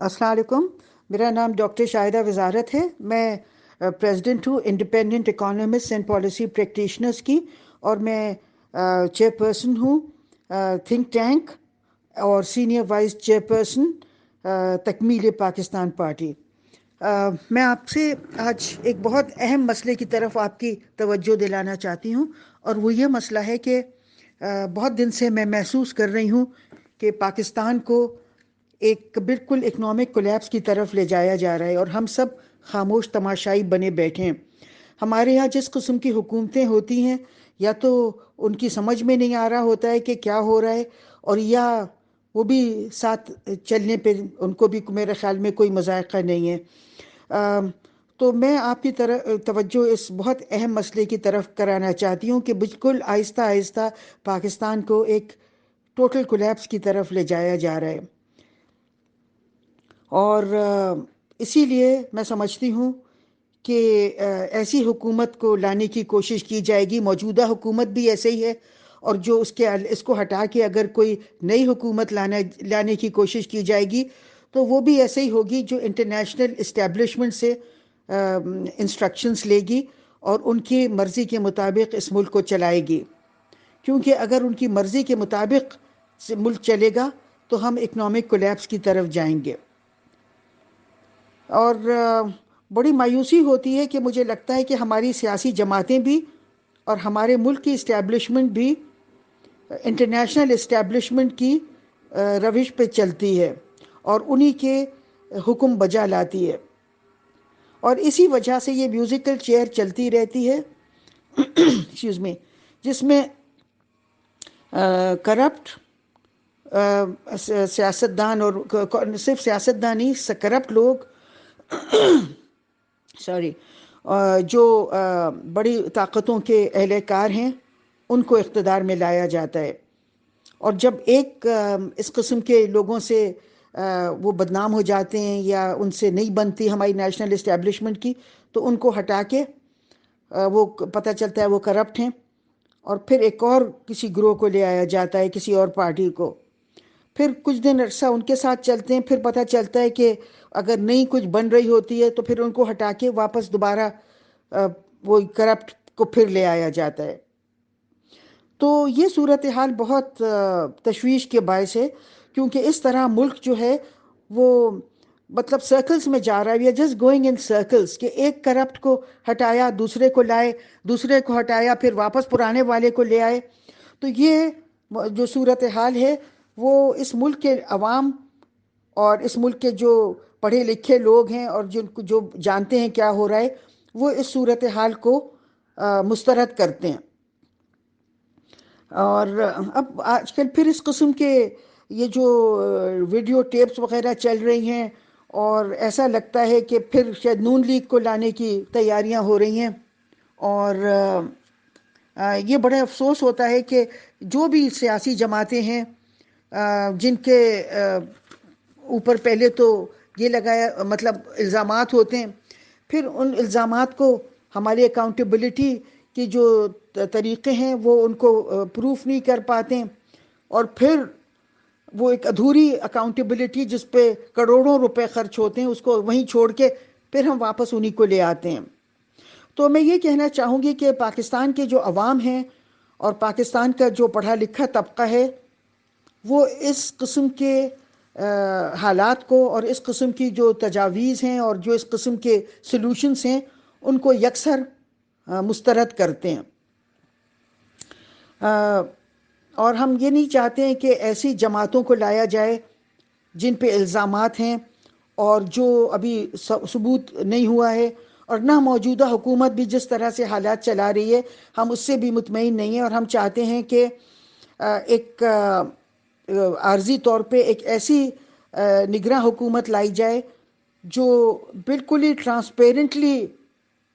अस्सलाम वालेकुम। मेरा नाम डॉक्टर शाहिदा वज़ारत है। मैं प्रेसिडेंट हूँ independent economists and policy practitioners की, और मैं चेयरपर्सन हूँ थिंक टैंक और senior vice chairperson Takmeel Pakistan party. मैं आपसे आज एक बहुत अहम मसले की तरफ आपकी तवज्जो दिलाना चाहती हूँ, और वो ये मसला है कि बहुत दिन से मैं महसूस कर रही हूँ कि पाकिस्तान को एक बिल्कुल इकोनॉमिक कोलैप्स की तरफ ले जाया जा रहा है, और हम सब खामोश तमाशाई बने बैठे हैं। हमारे यहाँ जिस किस्म की हुकूमतें होती हैं, या तो उनकी समझ में नहीं आ रहा होता है कि क्या हो रहा है, और या वो भी साथ चलने पे उनको भी मेरे ख्याल में कोई मज़ाक़ा नहीं है। तो मैं आपकी तरह तवज्जो इस बहुत अहम मसले की तरफ कराना चाहती हूँ कि बिल्कुल आहिस्ता आहिस्ता पाकिस्तान को एक टोटल कोलैप्स की तरफ ले जाया जा रहा है। और इसीलिए मैं समझती हूँ कि ऐसी हुकूमत को लाने की कोशिश की जाएगी। मौजूदा हुकूमत भी ऐसे ही है, और जो इसको हटा के अगर कोई नई हुकूमत लाने की कोशिश की जाएगी तो वो भी ऐसे ही होगी, जो इंटरनेशनल इस्टेब्लिशमेंट से इंस्ट्रक्शंस लेगी और उनकी मर्ज़ी के मुताबिक इस मुल्क को चलाएगी। क्योंकि अगर उनकी मर्ज़ी के मुताबिक से मुल्क चलेगा तो हम इकनॉमिक कोलैप्स की तरफ जाएंगे। और बड़ी मायूसी होती है कि मुझे लगता है कि हमारी सियासी जमातें भी और हमारे मुल्क की इस्टेब्लिशमेंट भी इंटरनेशनल इस्टेब्लिशमेंट की रविश पे चलती है और उन्हीं के हुक्म बजा लाती है, और इसी वजह से ये म्यूज़िकल चेयर चलती रहती है एक्सक्यूज़ मी, जिसमें करप्ट सियासतदान, और सिर्फ सियासतदान ही, करप्ट लोग सॉरी जो बड़ी ताकतों के अहलकार हैं उनको इख्तदार में लाया जाता है। और जब एक इस किस्म के लोगों से वो बदनाम हो जाते हैं या उनसे नहीं बनती हमारी नेशनल इस्टेब्लिशमेंट की, तो उनको हटा के वो पता चलता है वो करप्ट हैं, और फिर एक और किसी ग्रोह को ले आया जाता है, किसी और पार्टी को। फिर कुछ दिन अरसा उनके साथ चलते हैं, फिर पता चलता है कि अगर नई कुछ बन रही होती है तो फिर उनको हटा के वापस दोबारा वो करप्ट को फिर ले आया जाता है। तो ये सूरत हाल बहुत तशवीश के बायस है, क्योंकि इस तरह मुल्क जो है वो मतलब सर्कल्स में जा रहा है। We are just going in circles, कि एक करप्ट को हटाया, दूसरे को लाए, दूसरे को हटाया, फिर वापस पुराने वाले को ले आए। तो ये जो सूरत हाल है वो इस मुल्क के अवाम और इस मुल्क के जो पढ़े लिखे लोग हैं और जिनको जो जानते हैं क्या हो रहा है, वो इस सूरत हाल को मुस्तरद करते हैं। और अब आजकल फिर इस किस्म के ये जो वीडियो टेप्स वगैरह चल रही हैं, और ऐसा लगता है कि फिर शायद नून लीग को लाने की तैयारियां हो रही हैं। और ये बड़ा अफसोस होता है कि जो भी सियासी जमातें हैं जिनके ऊपर पहले तो ये लगाया मतलब इल्ज़ामात होते हैं, फिर उन इल्ज़ामात को हमारी अकाउंटेबिलिटी की जो तरीक़े हैं वो उनको प्रूफ नहीं कर पाते, और फिर वो एक अधूरी अकाउंटेबिलिटी जिस पे करोड़ों रुपए खर्च होते हैं उसको वहीं छोड़ के फिर हम वापस उन्हीं को ले आते हैं। तो मैं ये कहना चाहूँगी कि पाकिस्तान के जो अवाम हैं और पाकिस्तान का जो पढ़ा लिखा तबका है, वो इस किस्म के हालात को और इस किस्म की जो तजावीज़ हैं और जो इस किस्म के सलूशंस हैं उनको यकसर मुस्तरद करते हैं। और हम ये नहीं चाहते हैं कि ऐसी जमातों को लाया जाए जिन पे इल्ज़ामात हैं और जो अभी सबूत नहीं हुआ है, और ना मौजूदा हुकूमत भी जिस तरह से हालात चला रही है हम उससे भी मुतमईन नहीं हैं। और हम चाहते हैं कि एक आर्जी तौर पे एक ऐसी निगरां हुकूमत लाई जाए जो बिल्कुल ही ट्रांसपेरेंटली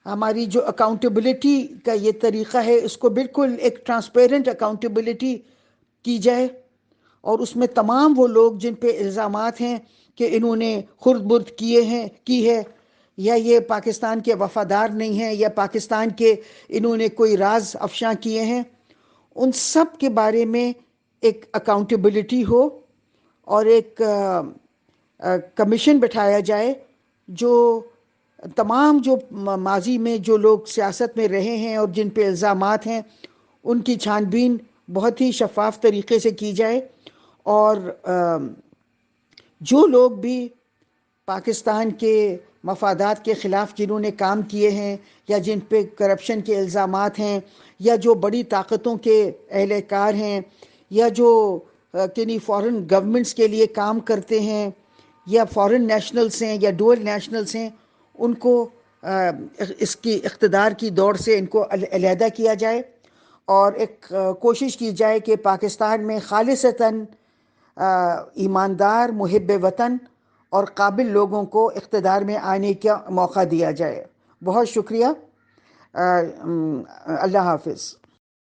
हमारी जो अकाउंटेबिलिटी का ये तरीक़ा है इसको बिल्कुल एक ट्रांसपेरेंट अकाउंटेबिलिटी की जाए, और उसमें तमाम वो लोग जिन पे इल्ज़ामात हैं कि इन्होंने खुर्द बुर्द की है, या ये पाकिस्तान के वफ़ादार नहीं हैं, या पाकिस्तान के इन्होंने कोई राज अफशा किए हैं, उन सब के बारे में एक अकाउंटेबिलिटी हो, और एक کمیشن بٹھایا جائے جو تمام جو ماضی میں جو لوگ سیاست میں رہے ہیں اور جن پہ الزامات ہیں ان کی چھان بین بہت ہی شفاف طریقے سے کی جائے، اور جو لوگ بھی پاکستان کے مفادات کے خلاف جنہوں نے کام کیے ہیں یا جن پہ کرپشن کے الزامات ہیں یا جو بڑی طاقتوں کے اہلکار ہیں یا جو کنی فورن گورنمنٹس کے لیے کام کرتے ہیں یا فورن نیشنلز ہیں یا ڈوئل نیشنلز ہیں، ان کو اس کی اقتدار کی دوڑ سے ان کو علیحدہ کیا جائے، اور ایک کوشش کی جائے کہ پاکستان میں خالصتاً ایماندار، محب وطن اور قابل لوگوں کو اقتدار میں آنے کا موقع دیا جائے۔ بہت شکریہ۔ اللہ حافظ۔